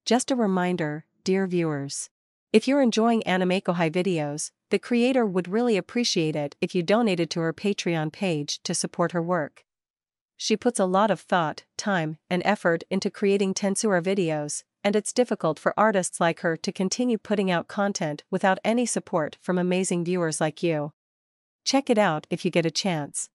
Just a reminder, dear viewers. If you're enjoying AnimeKouhai videos, the creator would really appreciate it if you donated to her Patreon page to support her work. She puts a lot of thought, time, and effort into creating Tensura videos, and it's difficult for artists like her to continue putting out content without any support from amazing viewers like you. Check it out if you get a chance.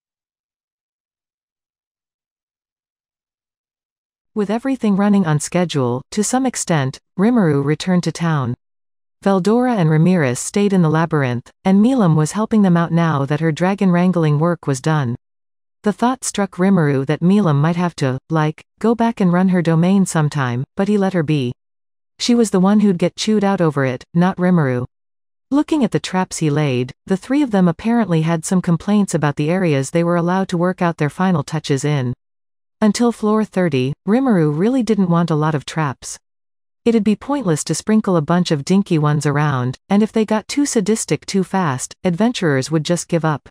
With everything running on schedule, to some extent, Rimuru returned to town. Veldora and Ramirez stayed in the labyrinth, and Mjöllmile was helping them out now that her dragon wrangling work was done. The thought struck Rimuru that Mjöllmile might have to, go back and run her domain sometime, but he let her be. She was the one who'd get chewed out over it, not Rimuru. Looking at the traps he laid, the three of them apparently had some complaints about the areas they were allowed to work out their final touches in. Until floor 30, Rimuru really didn't want a lot of traps. It'd be pointless to sprinkle a bunch of dinky ones around, and if they got too sadistic too fast, adventurers would just give up.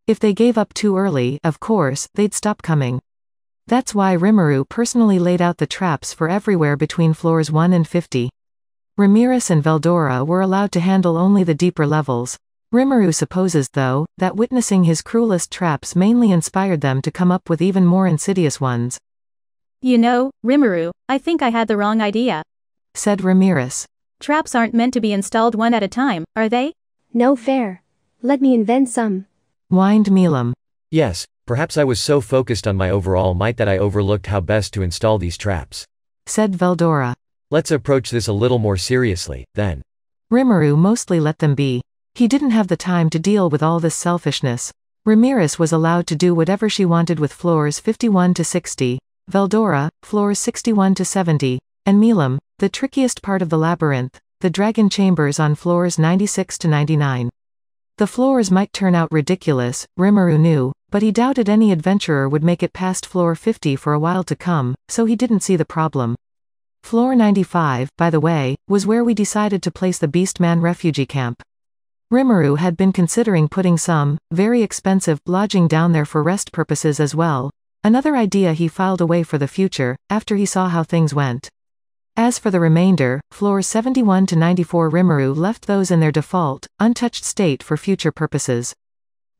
If they gave up too early, of course, they'd stop coming. That's why Rimuru personally laid out the traps for everywhere between floors 1 and 50. Ramirez and Veldora were allowed to handle only the deeper levels. Rimuru supposes, though, that witnessing his cruelest traps mainly inspired them to come up with even more insidious ones. You know, Rimuru, I think I had the wrong idea, said Ramirez. Traps aren't meant to be installed one at a time, are they? No fair. Let me invent some, whined Mjöllmile. Yes, perhaps I was so focused on my overall might that I overlooked how best to install these traps, said Veldora. Let's approach this a little more seriously, then. Rimuru mostly let them be. He didn't have the time to deal with all this selfishness. Ramirez was allowed to do whatever she wanted with floors 51 to 60, Veldora, floors 61 to 70, and Mjöllmile, the trickiest part of the labyrinth, the dragon chambers on floors 96 to 99. The floors might turn out ridiculous, Rimuru knew, but he doubted any adventurer would make it past floor 50 for a while to come, so he didn't see the problem. Floor 95, by the way, was where we decided to place the Beastman refugee camp. Rimuru had been considering putting some, very expensive, lodging down there for rest purposes as well, another idea he filed away for the future, after he saw how things went. As for the remainder, floors 71 to 94 Rimuru left those in their default, untouched state for future purposes.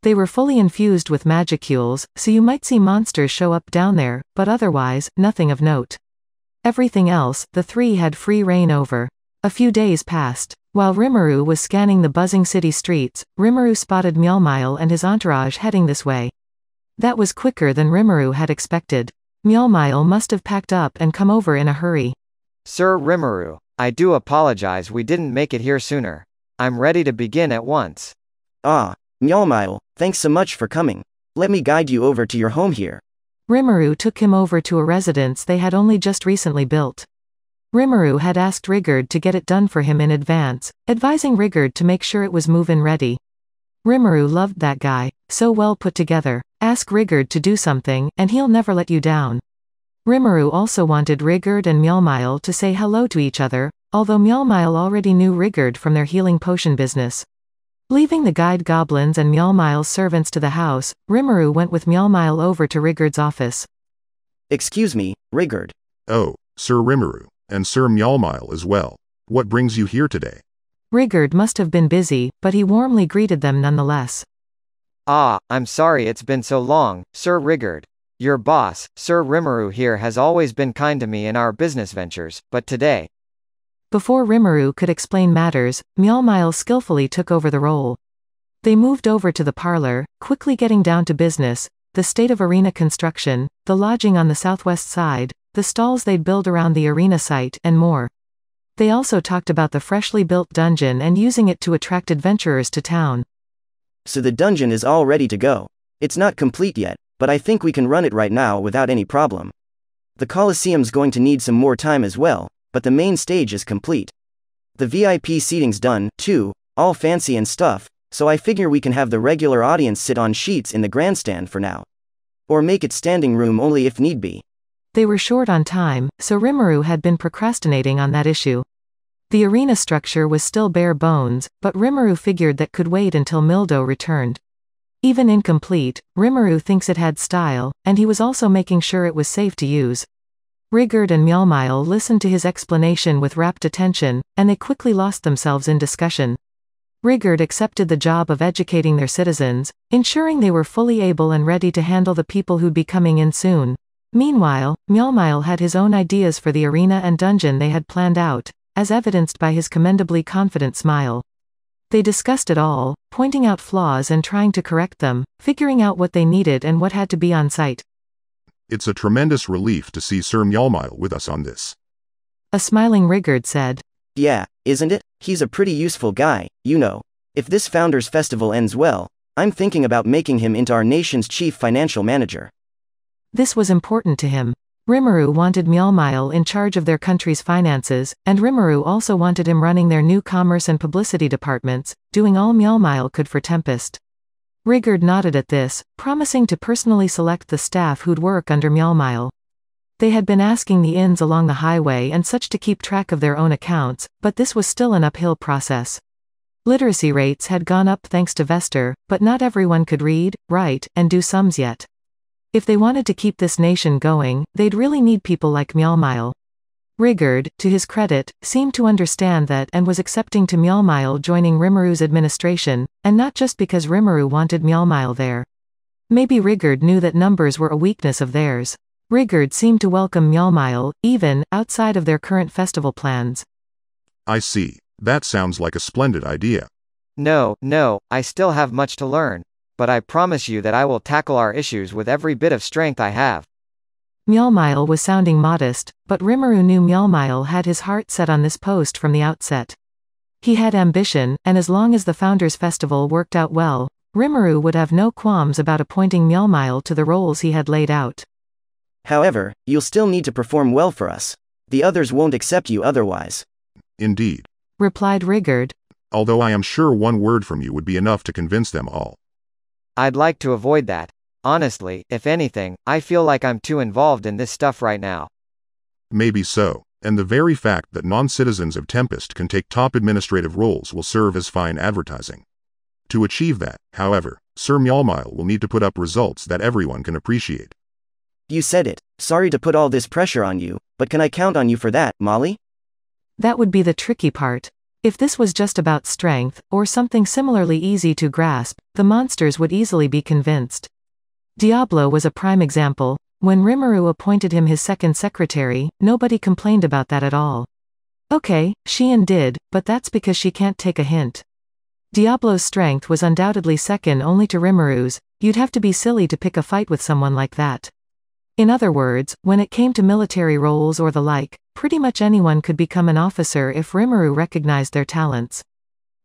They were fully infused with magicules, so you might see monsters show up down there, but otherwise, nothing of note. Everything else, the three had free reign over. A few days passed. While Rimuru was scanning the buzzing city streets, Rimuru spotted Mjöllmile and his entourage heading this way. That was quicker than Rimuru had expected. Mjöllmile must have packed up and come over in a hurry. Sir Rimuru, I do apologize we didn't make it here sooner. I'm ready to begin at once. Ah, Mjöllmile, thanks so much for coming. Let me guide you over to your home here. Rimuru took him over to a residence they had only just recently built. Rimuru had asked Rigurd to get it done for him in advance, advising Rigurd to make sure it was move-in ready. Rimuru loved that guy, so well put together. Ask Rigurd to do something, and he'll never let you down. Rimuru also wanted Rigurd and Mjöllmile to say hello to each other, although Mjöllmile already knew Rigurd from their healing potion business. Leaving the guide goblins and Mjöllmile's servants to the house, Rimuru went with Mjöllmile over to Rigurd's office. Excuse me, Rigurd. Oh, Sir Rimuru. And Sir Mjöllmile as well. What brings you here today? Rigurd must have been busy, but he warmly greeted them nonetheless. Ah, I'm sorry it's been so long, Sir Rigurd. Your boss, Sir Rimuru here has always been kind to me in our business ventures, but today... Before Rimuru could explain matters, Mjöllmile skillfully took over the role. They moved over to the parlor, quickly getting down to business, the state of arena construction, the lodging on the southwest side, the stalls they'd build around the arena site, and more. They also talked about the freshly built dungeon and using it to attract adventurers to town. So the dungeon is all ready to go. It's not complete yet, but I think we can run it right now without any problem. The Colosseum's going to need some more time as well, but the main stage is complete. The VIP seating's done, too, all fancy and stuff, so I figure we can have the regular audience sit on sheets in the grandstand for now. Or make it standing room only if need be. They were short on time, so Rimuru had been procrastinating on that issue. The arena structure was still bare bones, but Rimuru figured that could wait until Mildo returned. Even incomplete, Rimuru thinks it had style, and he was also making sure it was safe to use. Rigurd and Mjöllmile listened to his explanation with rapt attention, and they quickly lost themselves in discussion. Rigurd accepted the job of educating their citizens, ensuring they were fully able and ready to handle the people who'd be coming in soon. Meanwhile, Mjöllmile had his own ideas for the arena and dungeon they had planned out, as evidenced by his commendably confident smile. They discussed it all, pointing out flaws and trying to correct them, figuring out what they needed and what had to be on site. It's a tremendous relief to see Sir Mjöllmile with us on this. A smiling Rigurd said. Yeah, isn't it? He's a pretty useful guy, you know. If this Founders Festival ends well, I'm thinking about making him into our nation's chief financial manager. This was important to him. Rimuru wanted Mjöllmile in charge of their country's finances, and Rimuru also wanted him running their new commerce and publicity departments, doing all Mjöllmile could for Tempest. Rigurd nodded at this, promising to personally select the staff who'd work under Mjöllmile. They had been asking the inns along the highway and such to keep track of their own accounts, but this was still an uphill process. Literacy rates had gone up thanks to Vester, but not everyone could read, write, and do sums yet. If they wanted to keep this nation going, they'd really need people like Mjöllmile. Rigurd, to his credit, seemed to understand that and was accepting to Mjöllmile joining Rimuru's administration, and not just because Rimuru wanted Mjöllmile there. Maybe Rigurd knew that numbers were a weakness of theirs. Rigurd seemed to welcome Mjöllmile, even outside of their current festival plans. I see. That sounds like a splendid idea. No, I still have much to learn. But I promise you that I will tackle our issues with every bit of strength I have. Mjöllmile was sounding modest, but Rimuru knew Mjöllmile had his heart set on this post from the outset. He had ambition, and as long as the Founders Festival worked out well, Rimuru would have no qualms about appointing Mjöllmile to the roles he had laid out. However, you'll still need to perform well for us. The others won't accept you otherwise. Indeed. Replied Rigurd. Although I am sure one word from you would be enough to convince them all. I'd like to avoid that. Honestly, if anything, I feel like I'm too involved in this stuff right now. Maybe so, and the very fact that non-citizens of Tempest can take top administrative roles will serve as fine advertising. To achieve that, however, Sir Mjöllmile will need to put up results that everyone can appreciate. You said it. Sorry to put all this pressure on you, but can I count on you for that, Molly? That would be the tricky part. If this was just about strength, or something similarly easy to grasp, the monsters would easily be convinced. Diablo was a prime example. When Rimuru appointed him his second secretary, nobody complained about that at all. Okay, Shion did, but that's because she can't take a hint. Diablo's strength was undoubtedly second only to Rimuru's. You'd have to be silly to pick a fight with someone like that. In other words, when it came to military roles or the like, pretty much anyone could become an officer if Rimuru recognized their talents.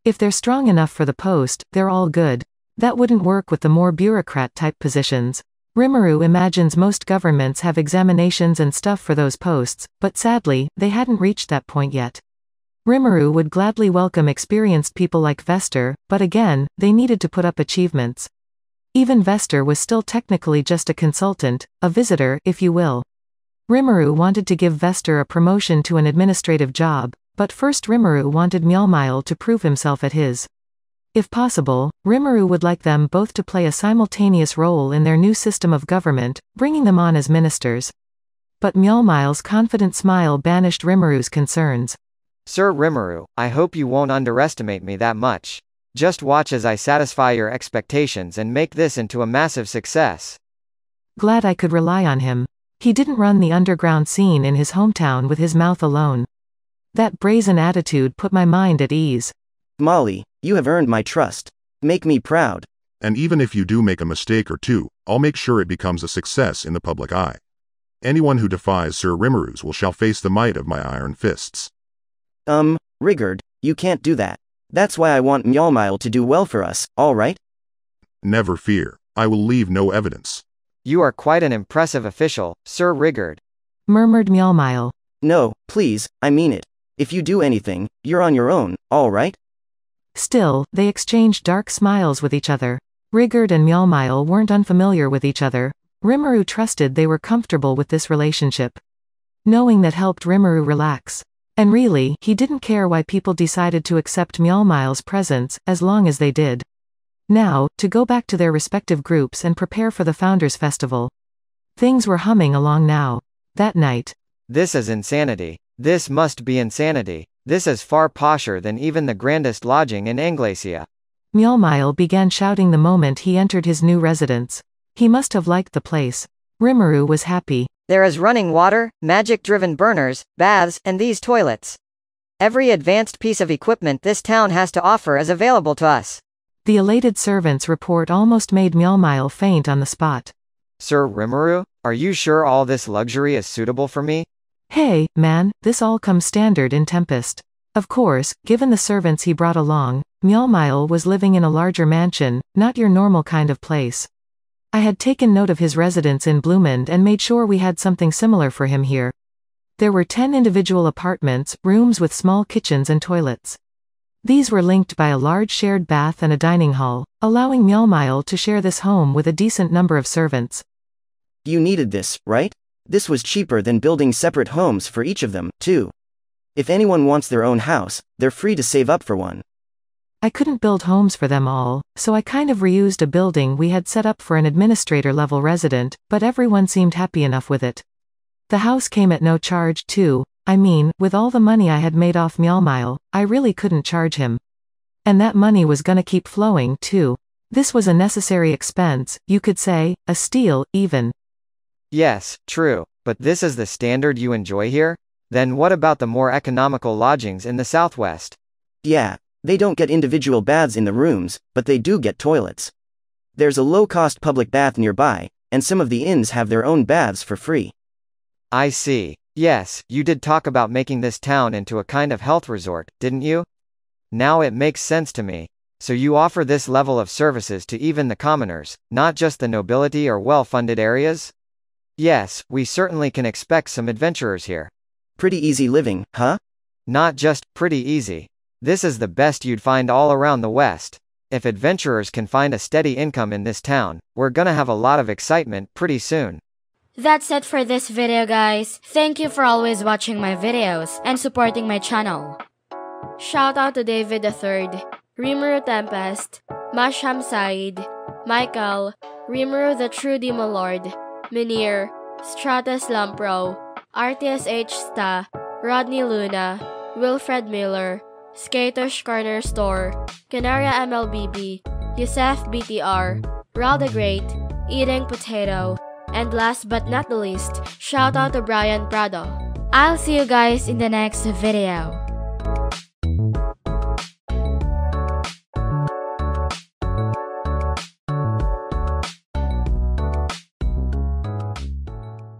If they're strong enough for the post, they're all good. That wouldn't work with the more bureaucrat-type positions. Rimuru imagines most governments have examinations and stuff for those posts, but sadly, they hadn't reached that point yet. Rimuru would gladly welcome experienced people like Vester, but again, they needed to put up achievements. Even Vester was still technically just a consultant, a visitor, if you will. Rimuru wanted to give Vester a promotion to an administrative job, but first Rimuru wanted Mjöllmile to prove himself at his. If possible, Rimuru would like them both to play a simultaneous role in their new system of government, bringing them on as ministers. But Mjöllmile's confident smile banished Rimuru's concerns. Sir Rimuru, I hope you won't underestimate me that much. Just watch as I satisfy your expectations and make this into a massive success. Glad I could rely on him. He didn't run the underground scene in his hometown with his mouth alone. That brazen attitude put my mind at ease. Molly, you have earned my trust. Make me proud. And even if you do make a mistake or two, I'll make sure it becomes a success in the public eye. Anyone who defies Sir Rimuru's shall face the might of my iron fists. Rigurd, you can't do that. That's why I want Mjöllmile to do well for us, alright? Never fear. I will leave no evidence. You are quite an impressive official, Sir Rigurd. Murmured Mjöllmile. No, please, I mean it. If you do anything, you're on your own, alright? Still, they exchanged dark smiles with each other. Rigurd and Mjöllmile weren't unfamiliar with each other. Rimuru trusted they were comfortable with this relationship. Knowing that helped Rimuru relax. And really, he didn't care why people decided to accept Mjöllmile's presence, as long as they did. Now, to go back to their respective groups and prepare for the Founders Festival. Things were humming along now. That night, This is insanity. This must be insanity. This is far posher than even the grandest lodging in Anglacia. Mjöllmile began shouting the moment he entered his new residence. He must have liked the place. Rimuru was happy. There is running water, magic-driven burners, baths, and these toilets. Every advanced piece of equipment this town has to offer is available to us. The elated servant's report almost made Mjöllmile faint on the spot. Sir Rimuru, are you sure all this luxury is suitable for me? Hey, man, this all comes standard in Tempest. Of course, given the servants he brought along, Mjöllmile was living in a larger mansion, not your normal kind of place. I had taken note of his residence in Bloomend and made sure we had something similar for him here. There were 10 individual apartments, rooms with small kitchens and toilets. These were linked by a large shared bath and a dining hall, allowing Mjöllmile to share this home with a decent number of servants. You needed this, right? This was cheaper than building separate homes for each of them, too. If anyone wants their own house, they're free to save up for one. I couldn't build homes for them all, so I kind of reused a building we had set up for an administrator-level resident, but everyone seemed happy enough with it. The house came at no charge, too. I mean, with all the money I had made off Mjöllmile, I really couldn't charge him. And that money was gonna keep flowing, too. This was a necessary expense, you could say, a steal, even. Yes, true, but this is the standard you enjoy here? Then what about the more economical lodgings in the southwest? Yeah, they don't get individual baths in the rooms, but they do get toilets. There's a low-cost public bath nearby, and some of the inns have their own baths for free. I see. Yes, you did talk about making this town into a kind of health resort, didn't you? Now it makes sense to me. So you offer this level of services to even the commoners, not just the nobility or well-funded areas? Yes, we certainly can expect some adventurers here. Pretty easy living, huh? Not just pretty easy. This is the best you'd find all around the West. If adventurers can find a steady income in this town, we're gonna have a lot of excitement pretty soon. That's it for this video, guys. Thank you for always watching my videos and supporting my channel. Shout out to David III, Rimuru Tempest, Masham Said, Michael, Rimuru the True Demon Lord, Minir, Stratus Lampro, RTS H Sta, Rodney Luna, Wilfred Miller, Skaters Corner Store, Canaria MLBB, Yusef BTR, Raul the Great, Eating Potato, and last but not the least, shout out to Brian Prado. I'll see you guys in the next video.